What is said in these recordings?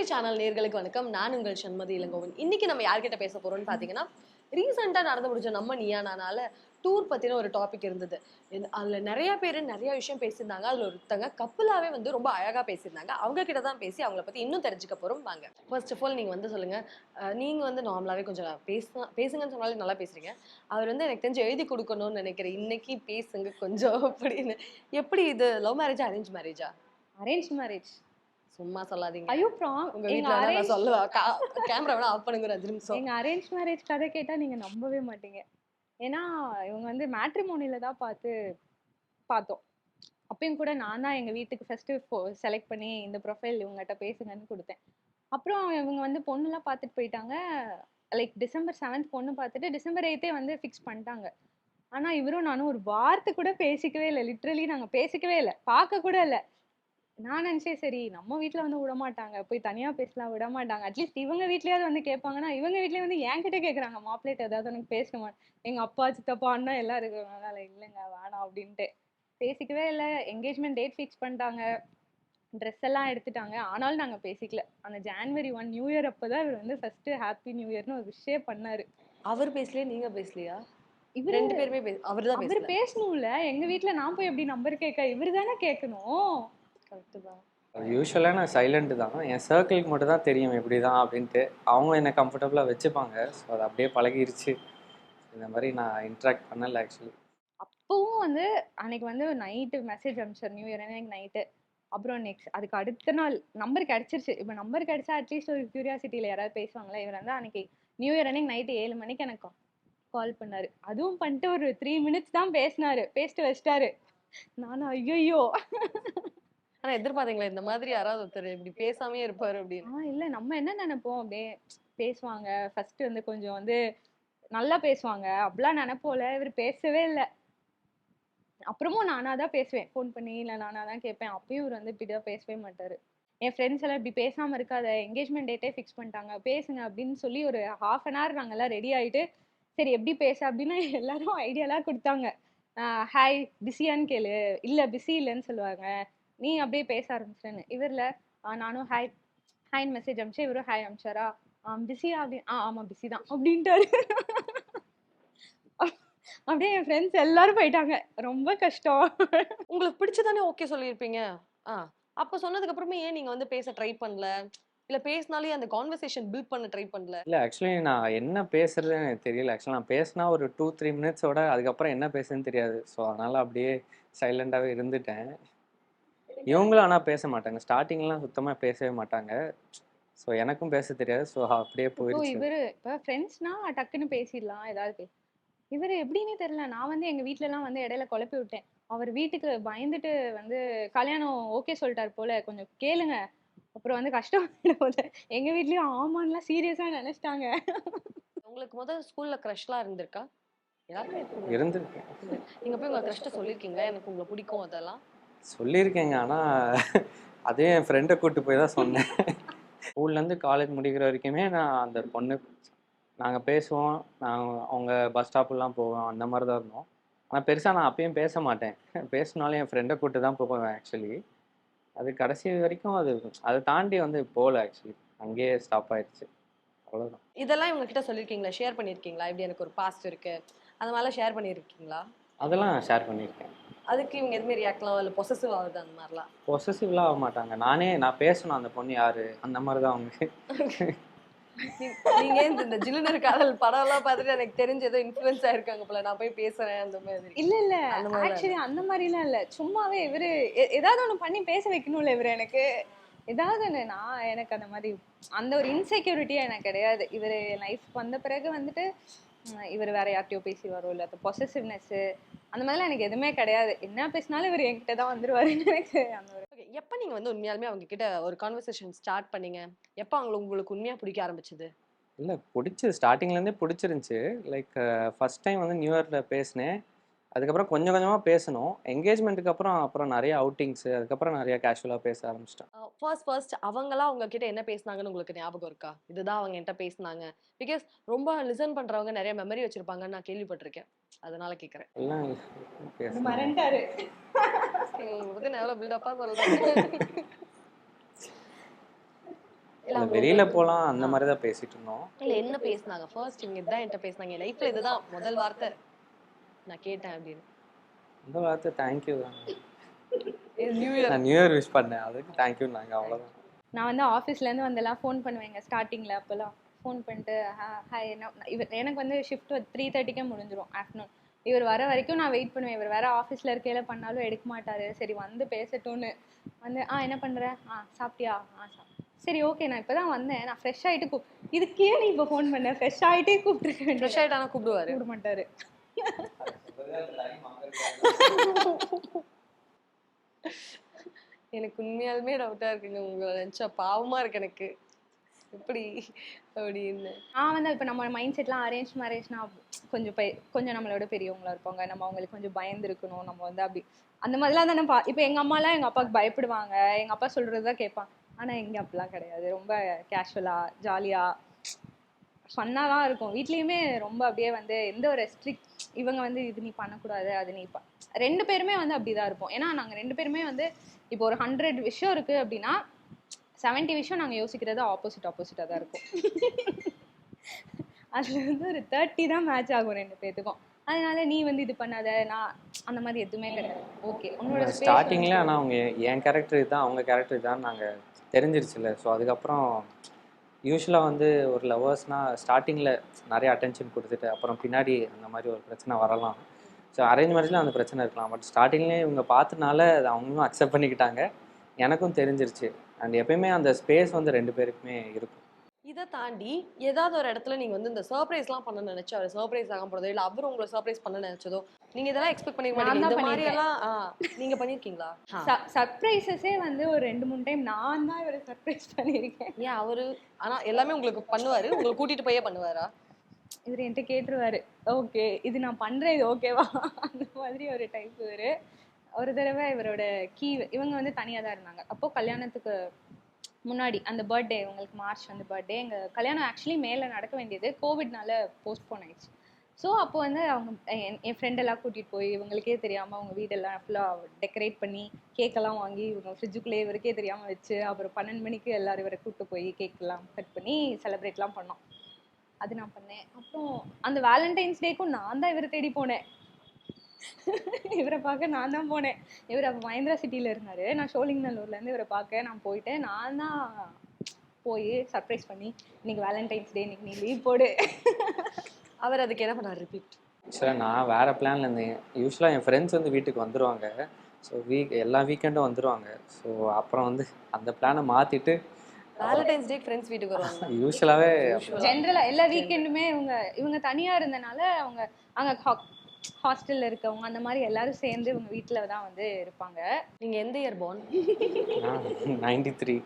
Channel நேர்களுக்கு வணக்கம். நான் உங்கள் சண்மதி இளங்கோவன். இன்னைக்கு நம்ம யார்கிட்ட பேச போறோம்னு பாத்தீங்கன்னா, ரீசெண்டா நடந்து முடிஞ்ச நம்ம நீயா நானால டூர் பத்தின ஒரு டாபிக் இருந்தது. அதுல நிறைய பேரு நிறைய விஷயம் பேசியிருந்தாங்க. அதுல ஒருத்தங்க கப்புலாவே வந்து ரொம்ப அழகா பேசியிருந்தாங்க. அவங்க கிட்ட தான் பேசி அவங்கள பத்தி இன்னும் தெரிஞ்சுக்க போறோம். வாங்க. ஃபர்ஸ்ட் ஆஃப் ஆல் நீங்க வந்து சொல்லுங்க. நீங்க வந்து நார்மலாவே கொஞ்சம் பேசுங்கன்னு சொன்னாலே நல்லா பேசுறீங்க. அவர் வந்து எனக்கு தெரிஞ்சு எழுதி கொடுக்கணும்னு நினைக்கிறேன். இன்னைக்கு பேசுங்க கொஞ்சம் அப்படின்னு. எப்படி இது லவ் மேரேஜா அரேஞ்ச் மேரேஜா? Arrange marriage. சும்மா சொல்லாதீங்க. ஐயோ ப்ராம் உங்க எங்க வீட்ல வேணா நான் அரேஞ்ச் சொல்லுவேன். கேமரா வேணா ஆஃப் பண்ணுங்க ஒரு 5 நிமிஷம். எங்க அரேஞ்ச் மேரேஜ் கதை கேட்டா நீங்க நம்பவே மாட்டீங்க. ஏன்னா இவங்க வந்து மேட்ரிமோனில தான் பார்த்தோம். அப்பயும் கூட நான் தான் எங்க வீட்டுக்கு ஃபர்ஸ்ட் செலக்ட் பண்ணி இந்த ப்ரொஃபைல் இவங்ககிட்ட பேசுங்கன்னு கொடுத்தேன். அப்புறம் இவங்க வந்து பொண்ணுலாம் பார்த்துட்டு போயிட்டாங்க. லைக் டிசம்பர் 7th பொண்ணு பார்த்துட்டு டிசம்பர் 8 வந்து ஃபிக்ஸ் பண்ணிட்டாங்க. ஆனா இவரும் நானும் ஒரு வார்த்தை கூட பேசிக்கவே இல்லை. லிட்ரலி நாங்க பேசிக்கவே இல்லை, பார்க்க கூட இல்லை. நான் நினைச்சேன் சரி நம்ம வீட்ல வந்து விடமாட்டாங்க, போய் தனியா பேசலாம் விடமாட்டாங்க, அட்லீஸ்ட் இவங்க வீட்லயாவது வந்து கேட்பாங்கன்னா இவங்க வீட்லயே வந்து என்கிட்ட கேக்குறாங்க, மாப்பிள்ளைட்ட ஏதாவது எனக்கு பேசணுமா. எங்க அப்பா சித்தப்பா அண்ணா எல்லாம் இருக்கிறதுனால இல்லைங்க வேணாம் அப்படின்ட்டு பேசிக்கவே இல்லை. என்கேஜ்மெண்ட் டேட் ஃபிக்ஸ் பண்ணிட்டாங்க, ட்ரெஸ் எல்லாம் எடுத்துட்டாங்க. ஆனாலும் நாங்க பேசிக்கல. அந்த ஜான்வரி 1 நியூ இயர் அப்பதான் இவர் வந்து ஃபர்ஸ்ட் ஹாப்பி நியூ இயர்னு ஒரு விஷயம் பண்ணாரு. அவர் பேசலையா நீங்க பேசலையா? இவரு ரெண்டு பேருமே அவர்தான் அவரு பேசல. பேசணும்ல. எங்க வீட்ல நான் போய் எப்படி நம்பர் கேட்க, இவரு தானே கேட்கணும். கரெக்ட் தான். யூஸ்வலாக நான் சைலண்ட் தான். என் சர்க்கிளுக்கு மட்டும் தான் தெரியும் எப்படி தான் அப்படின்ட்டு. அவங்க என்னை கம்ஃபர்டபுளாக வச்சுப்பாங்க. ஸோ அது அப்படியே பழகிருச்சு. இந்த மாதிரி நான் இன்ட்ராக்ட் பண்ணலை ஆக்சுவலி. அப்பவும் வந்து அன்னைக்கு வந்து நைட்டு மெசேஜ் அனுப்பிச்சார் நியூ இயர் அன்னைக்கு நைட்டு. அப்புறம் நெக்ஸ்ட் அதுக்கு அடுத்த நாள் நம்பர் கிடைச்சிருச்சு. இப்போ நம்பர் கிடைச்சா அட்லீஸ்ட் ஒரு கியூரியாசிட்டியில் யாராவது பேசுவாங்களா. இவர் வந்து அன்னைக்கு நியூ இயர் அன்னைக்கு நைட்டு 7 மணிக்கு எனக்கு கால் பண்ணாரு. அதுவும் பண்ணிட்டு ஒரு 3 மினிட்ஸ் தான் பேசினாரு, பேசிட்டு வச்சிட்டாரு. நானும் ஐயோ. ஆனா எதிர்பார்த்தீங்களா இந்த மாதிரி யாராவது ஒருத்தர் இப்படி பேசாமே இருப்பாரு அப்படின்னு? இல்லை நம்ம என்ன நினைப்போம், அப்படியே பேசுவாங்க ஃபர்ஸ்ட் வந்து கொஞ்சம் வந்து நல்லா பேசுவாங்க அப்படிலாம் நினைப்போல. இவர் பேசவே இல்லை. அப்புறமும் நானா தான் பேசுவேன், ஃபோன் பண்ணி இல்லை நானா தான் கேட்பேன். அப்பயும் இவர் வந்து இப்படிதான் பேசவே மாட்டாரு. என் ஃப்ரெண்ட்ஸ் எல்லாம் இப்படி பேசாம இருக்காத, என்கேஜ்மெண்ட் டேட்டே ஃபிக்ஸ் பண்ணிட்டாங்க பேசுங்க அப்படின்னு சொல்லி ஒரு 1/2 hour நாங்கெல்லாம் ரெடி ஆயிட்டு சரி எப்படி பேச அப்படின்னு எல்லாரும் ஐடியாலாம் கொடுத்தாங்க. ஹாய் பிஸியான்னு கேளு, இல்லை பிஸி இல்லைன்னு சொல்லுவாங்க, நீ அப்படியே பேச ஆரம்பிச்சேன்னு. இவர்ல நானும் ஹாய் ஹாய்ன்னு மெசேஜ் அனுப்பிச்சேன். இவரும் ஹாய் அனுப்பிச்சாரா, பிஸியா அப்படின்னு, ஆமா பிஸி தான் அப்படின்ட்டாரு. அப்படியே என் ஃப்ரெண்ட்ஸ் எல்லாரும் போயிட்டாங்க. ரொம்ப கஷ்டம். உங்களுக்கு பிடிச்சதானே ஓகே சொல்லியிருப்பீங்க. அப்ப சொன்னதுக்கு அப்புறமே ஏன் நீங்க வந்து பேச ட்ரை பண்ணல? இல்ல பேசினாலே அந்த கான்வர்சேஷன் பில்ட் பண்ண ட்ரை பண்ணல? இல்லை ஆக்சுவலி நான் என்ன பேசுறதுன்னு எனக்கு தெரியல. ஆக்சுவலாக நான் பேசினா ஒரு 2-3 மினிட்ஸோட அதுக்கப்புறம் என்ன பேசுன்னு தெரியாது. ஸோ அதனால் அப்படியே சைலண்டாகவே இருந்துட்டேன். இவங்களும் ஆனால் பேச மாட்டாங்க. ஸ்டார்டிங்லாம் சுத்தமாக பேசவே மாட்டாங்க. ஸோ எனக்கும் பேச தெரியாது. ஸோ அப்படியே இப்போ போயிடுச்சு. இவரு இப்ப ஃப்ரெண்ட்ஸ்னா டக்குன்னு பேசிடலாம் ஏதாவது இவரு எப்படின்னே தெரியல. நான் வந்து எங்க வீட்ல எல்லாம் வந்து இடையில குழப்பி விட்டேன். அவர் வீட்டுக்கு பயந்துட்டு வந்து கல்யாணம் ஓகே சொல்லிட்டாரு போல, கொஞ்சம் கேளுங்க அப்புறம் வந்து கஷ்டம் போல. எங்க வீட்லயும் ஆமான்னுலாம் சீரியஸா நினைச்சிட்டாங்க. உங்களுக்கு முதல் ஸ்கூல்ல க்ரஷ்லாம் இருந்திருக்கா? யாருமே இருந்திருக்கேன். நீங்க போய் உங்க க்ரஷ்ட சொல்லிருக்கீங்களா எனக்கு உங்களை பிடிக்கும் அதெல்லாம்? சொல்லியிருக்கேங்க. ஆனால் அதே என் ஃப்ரெண்டை கூப்பிட்டு போய் தான் சொன்னேன். ஸ்கூல்லேருந்து காலேஜ் முடிக்கிற வரைக்குமே நான் அந்த பொண்ணு நாங்கள் பேசுவோம். அவங்க பஸ் ஸ்டாப்புலாம் போவோம். அந்த மாதிரி தான் இருந்தோம். ஆனால் பெருசாக நான் அப்பயும் பேச மாட்டேன். பேசினாலும் என் ஃப்ரெண்டை கூப்பிட்டு தான் போவேன் ஆக்சுவலி. அது கடைசி வரைக்கும் அதை தாண்டி வந்து போகல ஆக்சுவலி. அங்கேயே ஸ்டாப் ஆயிடுச்சு. அவ்வளோதான். இதெல்லாம் இவங்க கிட்ட சொல்லியிருக்கீங்களா? ஷேர் பண்ணியிருக்கீங்களா? இப்படி எனக்கு ஒரு பாஸ்ட் இருக்கு அந்த மாதிரிலாம் ஷேர் பண்ணியிருக்கீங்களா? அதெல்லாம் ஷேர் பண்ணியிருக்கேன். அதுக்கு இவங்க எதுவுமே ரியாக்ட்லாம் இல்லை, பொசசிவ் ஆகுது அந்த மாதிரிலாம்? பொசசிவ்லாம் ஆக மாட்டாங்க. நான் பேசணும் அந்த பொண்ணு யாரு அந்த மாதிரி தான் அவங்க. நீங்க இந்த ஜில்லுனர் காதல் படம் எல்லாம் பார்த்துட்டு எனக்கு தெரிஞ்ச ஏதோ இன்ஃபுளுன்ஸ் ஆயிருக்காங்க போல, நான் போய் பேசுறேன் அந்த மாதிரி. இல்ல அந்த மாதிரி ஆக்சுவலி அந்த மாதிரிலாம் இல்ல. சும்மாவே இவரு ஏதாவது ஒண்ணு பண்ணி பேச வைக்கணும்ல இவரு எனக்கு. ஏதாவது ஒண்ணு எனக்கு அந்த மாதிரி அந்த ஒரு இன்செக்யூரிட்டியா எனக்கு கிடையாது. இவரு லைஃப் வந்த பிறகு வந்துட்டு இவர் வேற யார்ட்டையோ பேசி வரும், இல்ல அந்த பொசசிவ்னஸ் அந்த மாதிரிலாம் எனக்கு எதுவுமே கிடையாது. என்ன பேசினாலும் இவர் என்கிட்ட தான் வந்துருவாருன்னு எனக்கு அந்த ஒரு. எப்ப நீங்க வந்து உண்மையாலுமே அவங்க கிட்ட ஒரு கான்வர்சேஷன் ஸ்டார்ட் பண்ணீங்க? எப்ப உங்களுக்கு உண்மையா பிடிக்க ஆரம்பிச்சது? இல்லை பிடிச்சது ஸ்டார்டிங்லேருந்தே பிடிச்சிருந்துச்சு. லைக் ஃபஸ்ட் டைம் வந்து நியூ இயரில் பேசினேன். அதுக்கப்புறம் கொஞ்சம் கொஞ்சமாக பேசணும். என்கேஜ்மெண்ட்டுக்கு அப்புறம் நிறைய அவுட்டிங்ஸு, அதுக்கப்புறம் நிறைய கேஷுவலாக பேச ஆரம்பிச்சிட்டேன். ஃபர்ஸ்ட் அவங்களாம் உங்ககிட்ட என்ன பேசுனாங்கன்னு உங்களுக்கு ஞாபகம் இருக்கா? இதுதான் அவங்க என்கிட்ட பேசுனாங்க. பிகாஸ் ரொம்ப லிசன் பண்றவங்க நிறைய மெமரி வச்சிருப்பாங்கன்னு நான் கேள்விப்பட்டிருக்கேன். அதனால கேக்குறேன். எல்லாம் பேசணும். மறந்துட்டாரு. உங்களுக்கு எவ்வளவு பில்டப்பா சொல்றேன். இல்ல அவங்க வெளியில உங்களுக்கு- போலாம் அந்த மாதிரி தான் பேசிட்டு இருந்தோம். இல்ல என்ன பேசுனாங்க ஃபர்ஸ்ட் இவங்க இதான் என்கிட்ட பேசுனாங்க, என் லைஃப்ல இதுதான் முதல் வார்த்தை நான் கேட்டேன் அப்படின்னு. அந்த வார்த்தை தேங்க்யூ தான். நியூ இயர் நான் நியூ இயர் விஷ் பண்ணேன், அதுக்கு தேங்க்யூ நாங்க அவ்வளோதான். நான் வந்து ஆஃபீஸ்லேருந்து வந்தெல்லாம் ஃபோன் பண்ணுவேங்க ஸ்டார்டிங்கில். அப்போல்லாம் ஃபோன் பண்ணிட்டு ஹாய் என்ன இவர் எனக்கு வந்து ஷிஃப்ட் 3:30க்கே முடிஞ்சிடும் ஆஃப்டர்நூன். இவர் வர வரைக்கும் நான் வெயிட் பண்ணுவேன். இவர் வேற ஆஃபீஸில் இருக்கையில பண்ணாலும் எடுக்க மாட்டாரு. சரி வந்து பேசட்டும்னு வந்து என்ன பண்ணுற, சாப்பிட்டியா, சரி ஓகே நான் இப்போ தான் வந்தேன், நான் ஃப்ரெஷ் ஆகிட்டு இதுக்கே நீ இப்போ ஃபோன் பண்ண, ஃப்ரெஷ் ஆகிட்டே கூப்பிட்டுருக்க ஃப்ரெஷ் ஆயிட்டானா கூப்பிடுவாரு. கூப்பிட மாட்டாரு. எனக்கு உண்மையாலுமே டவுட்டா இருக்குங்க, உங்களை நினைச்சா பாவமா இருக்கு எனக்கு, எப்படி அப்படின்னு. நான் வந்து இப்போ நம்ம மைண்ட் செட்லாம் அரேஞ்ச் மேரேஜ்னா கொஞ்சம் நம்மளோட பெரியவங்களா இருப்பாங்க, நம்ம அவங்களுக்கு கொஞ்சம் பயந்து இருக்கணும், நம்ம வந்து அப்படி அந்த மாதிரிலாம் தானே இப்போ எங்கள் அம்மாலாம் எங்கள் அப்பாவுக்கு பயப்படுவாங்க, எங்கள் அப்பா சொல்கிறது தான் கேட்பான். ஆனால் எங்கே அப்படிலாம் கிடையாது, ரொம்ப கேஷுவலாக ஜாலியாக ஃபன்னாக தான் இருக்கும். வீட்லேயுமே ரொம்ப அப்படியே வந்து எந்த ஒரு ஸ்ட்ரிக்ட் இவங்க வந்து இது நீ பண்ணக்கூடாது அது நீ ரெண்டு பேருமே வந்து அப்படி தான் இருப்போம். ஏன்னா நாங்கள் ரெண்டு பேருமே வந்து இப்போ ஒரு 100 விஷயம் இருக்குது அப்படின்னா 70 விஷயம் நாங்கள் யோசிக்கிறது ஆப்போசிட்டாக தான் இருக்கும். அதில் வந்து ஒரு 30 தான் மேட்ச் ஆகும் ரெண்டு பேர்த்துக்கும். அதனால நீ வந்து இது பண்ணாத, நான் அந்த மாதிரி எதுவுமே கிடையாது. ஓகே உன்னோட ஸ்டார்டிங்கில் ஆனால் அவங்க என் கேரக்டர் இதுதான் அவங்க கேரக்டர் இதுதான் நாங்கள் தெரிஞ்சிருச்சுல்ல. ஸோ அதுக்கப்புறம் யூஸ்வலாக வந்து ஒரு லவர்ஸ்னால் ஸ்டார்டிங்கில் நிறைய அட்டென்ஷன் கொடுத்துட்டு அப்புறம் பின்னாடி அந்த மாதிரி ஒரு பிரச்சனை வரலாம். ஸோ அரேஞ்ச் மேரேஜில் அந்த பிரச்சனை இருக்கலாம். பட் ஸ்டார்டிங்லேயே இவங்க பார்த்தனால அதை அவங்களும் அக்செப்ட் பண்ணிக்கிட்டாங்க, எனக்கும் தெரிஞ்சிருச்சு. அண்ட் எப்பயுமே அந்த ஸ்பேஸ் வந்து ரெண்டு பேருக்குமே இருக்கும். இதை தாண்டி ஏதாவது ஒரு இடத்துல நீங்க வந்து இந்த சர்ப்ரைஸ்லாம் பண்ண நினைச்சு அவர் சர்ப்ரைஸ் ஆக போறதோ இல்ல அவர் உங்களை சர்ப்ரைஸ் பண்ண நினைச்சதோ நீங்க இதெல்லாம் எக்ஸ்பெக்ட் பண்ணிக்க மாட்டீங்க, இந்த மாதிரி எல்லாம் நீங்க பண்ணிருக்கீங்களா? சர்ப்ரைசஸே வந்து ஒரு 2-3 டைம் நான் தான் இவரை சர்ப்ரைஸ் பண்ணியிருக்கேன். ஏன் அவரு ஆனா எல்லாமே உங்களுக்கு பண்ணுவாரு, உங்களை கூட்டிட்டு போயே பண்ணுவாரா? இவர் என்கிட்ட கேட்டுருவாரு, ஓகே இது நான் பண்றேன், இது ஓகேவா, அந்த மாதிரி ஒரு டைப். இவரு ஒரு தடவை இவரோட கீ, இவங்க வந்து தனியாக தான் இருந்தாங்க அப்போ கல்யாணத்துக்கு முன்னாடி, அந்த பர்த்டே உங்களுக்கு மார்ச் வந்து பர்த்டே, எங்கள் கல்யாணம் ஆக்சுவலி மேலே நடக்க வேண்டியது கோவிட்னால போஸ்ட்போன் ஆயிடுச்சு. ஸோ அப்போ வந்து அவங்க என் ஃப்ரெண்டெல்லாம் கூட்டிகிட்டு போய் இவங்களுக்கே தெரியாமல் அவங்க வீடெல்லாம் ஃபுல்லாக டெக்கரேட் பண்ணி கேக்கெல்லாம் வாங்கி இவங்க ஃப்ரிட்ஜுக்குள்ளே இவருக்கே தெரியாமல் வச்சு அப்புறம் 12 மணிக்கு எல்லோரும் இவரை கூப்பிட்டு போய் கேக்கெல்லாம் கட் பண்ணி செலிப்ரேட்லாம் பண்ணோம். அது நான் பண்ணேன். அப்புறம் அந்த வேலண்டைன்ஸ் டேக்கும் நான் தான் இவரை தேடி போனேன். இவரை பார்க்க நான் தான் போனேன். இவர் அப்போ மஹேந்திரா சிட்டியில் இருந்தார், நான் ஷோலிங்கநல்லூர்லேருந்து இவரை பார்க்க நான் போயிட்டேன். நான் தான் போய் சர்ப்ரைஸ் பண்ணி இன்னைக்கு வேலண்டைன்ஸ் டே, இன்னைக்கு நீ லீவ் போடு. அவர் அதுக்கு என்ன பண்ணார்? ரிப்பீட். ஆக்சுவலாக நான் வேறு பிளானில் இருந்தேன். யூஸ்வலாக என் ஃப்ரெண்ட்ஸ் வந்து வீட்டுக்கு வந்துடுவாங்க, ஸோ எல்லா வீக்கெண்டும் வந்துடுவாங்க. ஸோ அப்புறம் வந்து அந்த பிளானை மாற்றிட்டு வேலண்டைன்ஸ் டே ஃப்ரெண்ட்ஸ் வீட்டுக்கு வருவாங்க யூஸ்வலாகவே. ஜென்ரலாக எல்லா வீக்கெண்டுமே இவங்க தனியாக இருந்தனால அவங்க அங்கே ஹாஸ்டல்ல இருக்கவங்க அந்த மாதிரி எல்லாரும் சேர்ந்து இவங்க வீட்டுல தான் வந்து இருப்பாங்க. நீங்க எந்த இயர் born? 93.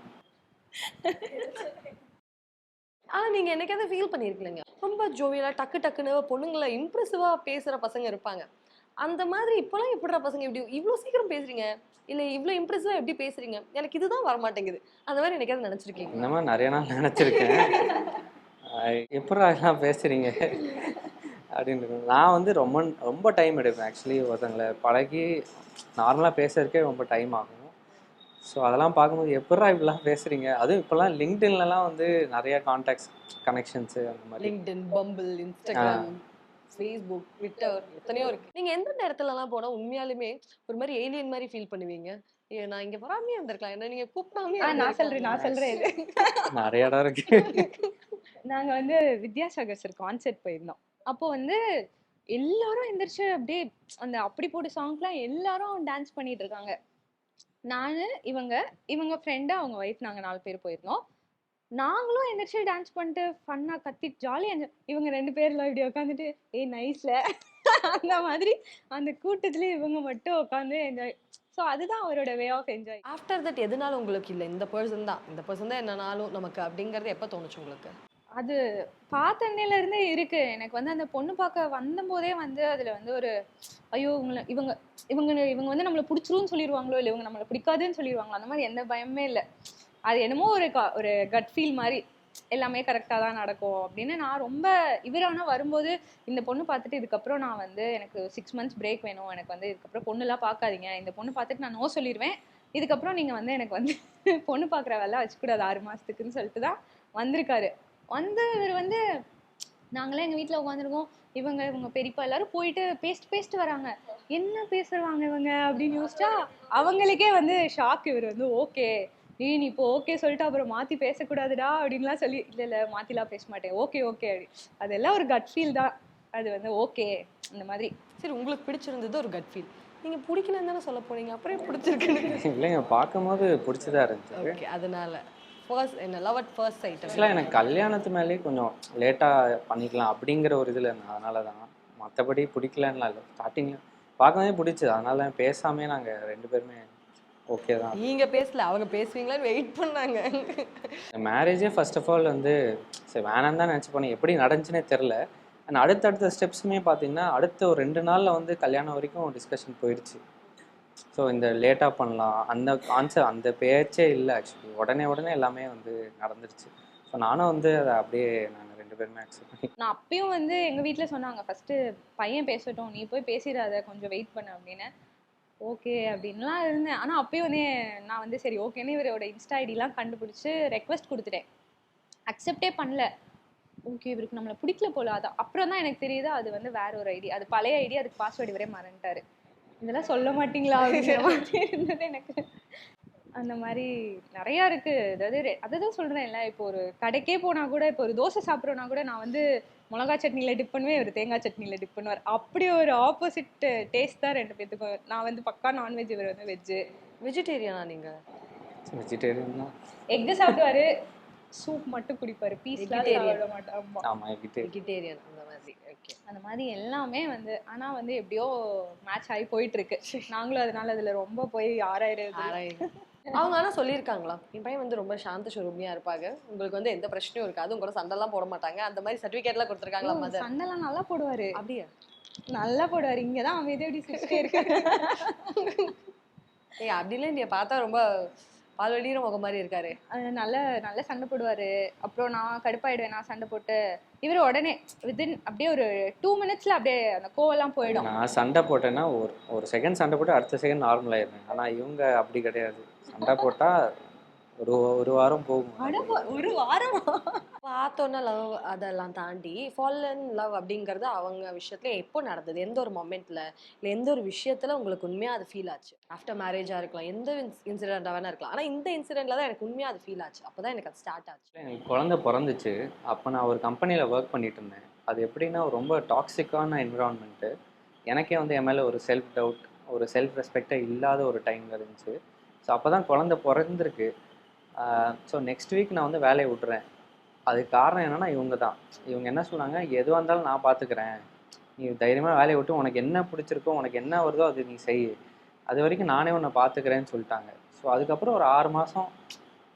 ஆனா நீங்க என்னைக்காவது ஃபீல் பண்ணிருக்கீங்க, ரொம்ப ஜோவியலா டக்கு டக்குன்னு பொண்ணுங்களை இம்ப்ரெசிவா பேசுற பசங்க இருப்பாங்க, அந்த மாதிரி இப்பெல்லாம் எப்படிடா பசங்க இப்படி இவ்வளவு சீக்கிரம் பேசுறீங்க, இல்ல இவ்வளவு இம்ப்ரெசிவா எப்படி பேசுறீங்க, எனக்கு இதுதான் வர மாட்டேங்குது, அந்த மாதிரி என்னைக்காவது நினைச்சிருக்கீங்க? இந்த மாதிரி நிறைய நாள் நினச்சிருக்கேன். எப்படா எல்லாம் பேசுறீங்க அப்படின்னு. நான் வந்து ரொம்ப ரொம்ப டைம் எடுப்பேன் ஆக்சுவலி ஒருத்தங்களை பழகி நார்மலாக பேசுறதுக்கே ரொம்ப டைம் ஆகும். ஸோ அதெல்லாம் பார்க்கும்போது எப்படா இப்படிலாம் பேசுறீங்க. அதுவும் இப்போல்லாம் லிங்க்டின்லலாம் வந்து நிறைய கான்டாக்ட்ஸ் கனெக்ஷன்ஸு அந்த மாதிரி. LinkedIn, bumble, Instagram, Facebook, Twitter எத்தனையோ இருக்கு. நீங்க எந்த இடத்துலலாம் போனா உண்மையாலுமே ஒரு மாதிரி ஏலியன் மாதிரி ஃபீல் பண்ணுவீங்க? நான் இங்க வராமே இருந்திருக்கலாம், என்ன நீங்க கூப்பிடாமே. நான் சொல்றேன் இது நிறைய இடம் இருக்கு. நாங்க வந்து வித்யாசாகர் சார் கான்சர்ட் போயிருந்தோம். அப்போ வந்து எல்லாரும் எந்திரிச்சு அப்படியே அந்த அப்படி போட்டு சாங்க்லாம் எல்லாரும் டான்ஸ் பண்ணிட்டு இருக்காங்க. நானு இவங்க ஃப்ரெண்டு அவங்க ஒய்ஃப் நாங்க 4 பேர் போயிருந்தோம். நாங்களும் எந்திரிச்சு டான்ஸ் பண்ணிட்டு ஃபன்னா கத்திட்டு ஜாலியா இவங்க 2 பேர்ல இப்படி உட்காந்துட்டு நைஸ்ல அந்த மாதிரி அந்த கூட்டத்துல இவங்க மட்டும் உட்காந்து என்ஜாய். ஸோ அதுதான் அவரோட way of enjoy. After that எதனால உங்களுக்கு இல்லை இந்த பர்சன் தான் என்னனாலும் நமக்கு அப்படிங்கறது எப்போ தோணுச்சு உங்களுக்கு? அது பார்த்தன்னையில இருந்தே இருக்கு. எனக்கு வந்து அந்த பொண்ணு பார்க்க வந்தபோதே வந்து அதுல வந்து ஒரு ஐயோ இவங்க வந்து நம்மளை பிடிச்சிரும்னு சொல்லிடுவாங்களோ இல்லை இவங்க நம்மளை பிடிக்காதுன்னு சொல்லிடுவாங்களோ அந்த மாதிரி எந்த பயமே இல்லை. அது என்னமோ ஒரு கட் ஃபீல் மாதிரி எல்லாமே கரெக்டாக தான் நடக்கும் அப்படின்னு நான் ரொம்ப இவரானா வரும்போது இந்த பொண்ணு பார்த்துட்டு இதுக்கப்புறம் நான் வந்து எனக்கு 6 months பிரேக் வேணும், எனக்கு வந்து இதுக்கப்புறம் பொண்ணுலாம் பார்க்காதீங்க, இந்த பொண்ணு பார்த்துட்டு நான் நோ சொல்லிடுவேன், இதுக்கப்புறம் நீங்கள் வந்து எனக்கு வந்து பொண்ணு பார்க்குற வேலை வச்சுக்கூடாது 6 மாதத்துக்குன்னு சொல்லிட்டு தான் வந்திருக்காரு. இவர் வந்து நாங்களே எங்கள் வீட்டில் உட்காந்துருக்கோம், இவங்க பெரியப்பா எல்லாரும் போயிட்டு பேசிட்டு வராங்க. என்ன பேசுறாங்க இவங்க அப்படின்னு யோசிச்சா அவங்களுக்கே வந்து ஷாக். இவர் வந்து ஓகே நீ இப்போ ஓகே சொல்லிட்டு அப்புறம் மாற்றி பேசக்கூடாதுடா அப்படின்லாம் சொல்லி, இல்லை மாற்றிலாம் பேச மாட்டேன், ஓகே அப்படி. அதெல்லாம் ஒரு கட் ஃபீல் தான். அது வந்து ஓகே அந்த மாதிரி. சரி, உங்களுக்கு பிடிச்சிருந்தது ஒரு கட் ஃபீல், நீங்க பிடிக்கலன்னு தானே சொல்ல போனீங்க, அப்புறம் பிடிச்சிருக்குன்னு? இல்லைங்க, பார்க்கும்போது பிடிச்சதா இருந்துச்சு. ஓகே, அதனால ஃபர்ஸ்ட் என்ன லவ் அட் ஃபர்ஸ்ட் சைட். ஆக்சுவலாக எனக்கு கல்யாணத்து மேலேயே கொஞ்சம் லேட்டாக பண்ணிக்கலாம் அப்படிங்கிற ஒரு இதில் இருந்தேன். அதனால தான், மற்றபடி பிடிக்கலன்னுலாம் இல்லை. ஸ்டார்டிங்கில் பார்க்கவே பிடிச்சது, அதனால பேசாமே நாங்கள் 2 பேருமே ஓகே தான். நீங்க பேசல, அவங்க பேசுவீங்களான்னு வெயிட் பண்ணாங்க. மேரேஜே ஃபர்ஸ்ட் ஆஃப் ஆல் வந்து சரி வேணான்னு தான் நினச்சி போனேன். எப்படி நடந்துச்சுன்னே தெரில. அண்ட் அடுத்தடுத்த ஸ்டெப்ஸுமே பார்த்தீங்கன்னா அடுத்த ஒரு 2 நாளில் வந்து கல்யாணம் வரைக்கும் டிஸ்கஷன் போயிடுச்சு. ஸோ இந்த லேட்டாக பண்ணலாம் அந்த அந்த பேச்சே இல்லை. ஆக்சுவலி உடனே எல்லாமே வந்து நடந்துருச்சு. ஸோ நானும் வந்து அதை அப்படியே நாங்கள் 2 பேருமே அக்செப்ட் பண்ணி. நான் அப்பயும் வந்து எங்கள் வீட்டில் சொன்னாங்க, ஃபஸ்ட்டு பையன் பேசட்டும், நீ போய் பேசிடாத, கொஞ்சம் வெயிட் பண்ண அப்படின்னு. ஓகே அப்படின்லாம் இருந்தேன். ஆனால் அப்பயும் வந்து நான் வந்து சரி ஓகேன்னு இவரோட இன்ஸ்டா ஐடிலாம் கண்டுபிடிச்சி ரெக்வஸ்ட் கொடுத்துட்டேன். அக்செப்டே பண்ணல. ஓகே இவருக்கு நம்மளை பிடிக்கல போல. அது அப்புறம் தான் எனக்கு தெரியுது அது வந்து வேற ஒரு ஐடி, அது பழைய ஐடி, அதுக்கு பாஸ்வேர்டு இவரே மறந்துட்டாரு. இதெல்லாம் சொல்ல மாட்டீங்களா அப்படிங்கிற மாதிரி இருந்தது எனக்கு. அந்த மாதிரி நிறையா இருக்குது. அதான் சொல்கிறேன்ல, இப்போ ஒரு கடைக்கே போனால் கூட, இப்போ ஒரு தோசை சாப்பிட்றோன்னா கூட நான் வந்து மிளகா சட்னியில் டிப் பண்ணுவேன், இவர் தேங்காய் சட்னியில் டிப் பண்ணுவார். அப்படி ஒரு ஆப்போசிட் டேஸ்ட் தான் 2 பேத்துக்கும். நான் வந்து பக்கா நான்வெஜ், இவர் வந்து வெஜ்ஜு. வெஜிடேரியனா நீங்க? வெஜிடேரியன் தான். எக்கு சாப்பிடுவாரு, சூப் மட்டும் குடிப்பாரு, பீஸ்லாம் சாப்பிட மாட்டார். ஆமாம், வெஜிடேரியன் அந்த மாதிரி. ஓகே, அந்த மாதிரி எல்லாமே வந்து ஆனால் வந்து எப்படியோ மேட்ச் ஆகி போயிட்டு இருக்கு. நாங்களும் அதனால அதில் ரொம்ப போய் ஆராயிறது. அவங்க ஆனால் சொல்லியிருக்காங்களா, என் பையன் வந்து ரொம்ப சாந்த சுரூபியா இருப்பாங்க, உங்களுக்கு வந்து எந்த பிரச்சனையும் இருக்காது, உங்க கூட சண்டைலாம் போட மாட்டாங்க, அந்த மாதிரி சர்டிஃபிகேட்லாம் கொடுத்துருக்காங்களா? மதர் சண்டைலாம் நல்லா போடுவாரு. அப்படியா? நல்லா போடுவாரு. இங்கே தான் அமைதியாக அப்படி சிரிச்சிட்டே இருக்காரு. ஏய், அப்படிலாம் நீ பார்த்தா ரொம்ப பால்வெளியிற முகம் மாதிரி இருக்காரு. நல்ல சண்டை போடுவாரு. அப்புறம் நான் கடுப்பாயிடுவேன், நான் சண்டை போட்டு இவர் உடனே வித்தின் அப்படியே ஒரு 2 மினிட்ஸ்ல அப்படியே அந்த கோவெல்லாம் போயிடும். நான் சண்டை போட்டேன்னா ஒரு செகண்ட் சண்டை போட்டு அடுத்த செகண்ட் நார்மல் ஆயிடுவேன். ஆனால் இவங்க அப்படி கிடையாது. சண்டை போட்டால் ஒரு வாரம் போகும். ஒரு வாரம் பார்த்தோன்னா லவ் அதெல்லாம் தாண்டி ஃபால் இன் லவ் அப்படிங்கிறது அவங்க விஷயத்துல எப்போ நடந்தது? எந்த ஒரு மொமெண்ட்ல, இல்லை எந்த ஒரு விஷயத்துல உங்களுக்கு உண்மையா அது ஃபீல் ஆச்சு? ஆஃப்டர் மேரேஜா இருக்கலாம், எந்த இன்சிடென்ட்டாக வேணா இருக்கலாம், ஆனா இந்த இன்சிடென்ட்ல தான் எனக்கு உண்மையா அது ஃபீல் ஆச்சு, அப்பதான் எனக்கு அது ஸ்டார்ட் ஆச்சு. எனக்கு குழந்தை பிறந்துச்சு. அப்போ நான் ஒரு கம்பெனியில் ஒர்க் பண்ணிட்டு இருந்தேன். அது எப்படின்னா ரொம்ப டாக்ஸிக்கான என்விரான்மெண்ட்டு. எனக்கே வந்து என் மேலே ஒரு செல்ஃப் டவுட், ஒரு செல்ஃப் ரெஸ்பெக்டே இல்லாத ஒரு டைமில் இருந்துச்சு. ஸோ அப்போ தான் குழந்தை பிறந்திருக்கு. ஸோ நெக்ஸ்ட் வீக் நான் வந்து வேலையை விட்டுறேன். அதுக்கு காரணம் என்னென்னா இவங்க தான். இவங்க என்ன சொன்னாங்க, எதுவாக இருந்தாலும் நான் பார்த்துக்கிறேன், நீ தைரியமாக வேலையை விட்டு உனக்கு என்ன பிடிச்சிருக்கோ, உனக்கு என்ன வருதோ அது நீ செய், அது வரைக்கும் நானே உன்னை பார்த்துக்கிறேன்னு சொல்லிட்டாங்க. ஸோ அதுக்கப்புறம் ஒரு 6 மாதம்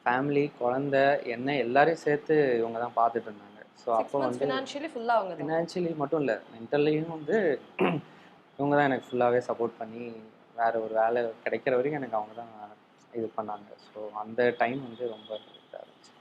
ஃபேமிலி, குழந்தை, என்ன எல்லாரையும் சேர்த்து இவங்க தான் பார்த்துட்டு இருந்தாங்க. ஸோ அப்போ வந்து ஃபினான்ஷியலி ஃபுல்லாக அவங்க தான். ஃபினான்ஷியலி மட்டும் இல்லை, மென்டல்லையும் வந்து இவங்க தான் எனக்கு ஃபுல்லாகவே சப்போர்ட் பண்ணி வேறு ஒரு வேலை கிடைக்கிற வரைக்கும் எனக்கு அவங்க தான் இது பண்ணாங்க. ஸோ அந்த டைம் வந்து ரொம்ப இதாக இருந்துச்சு.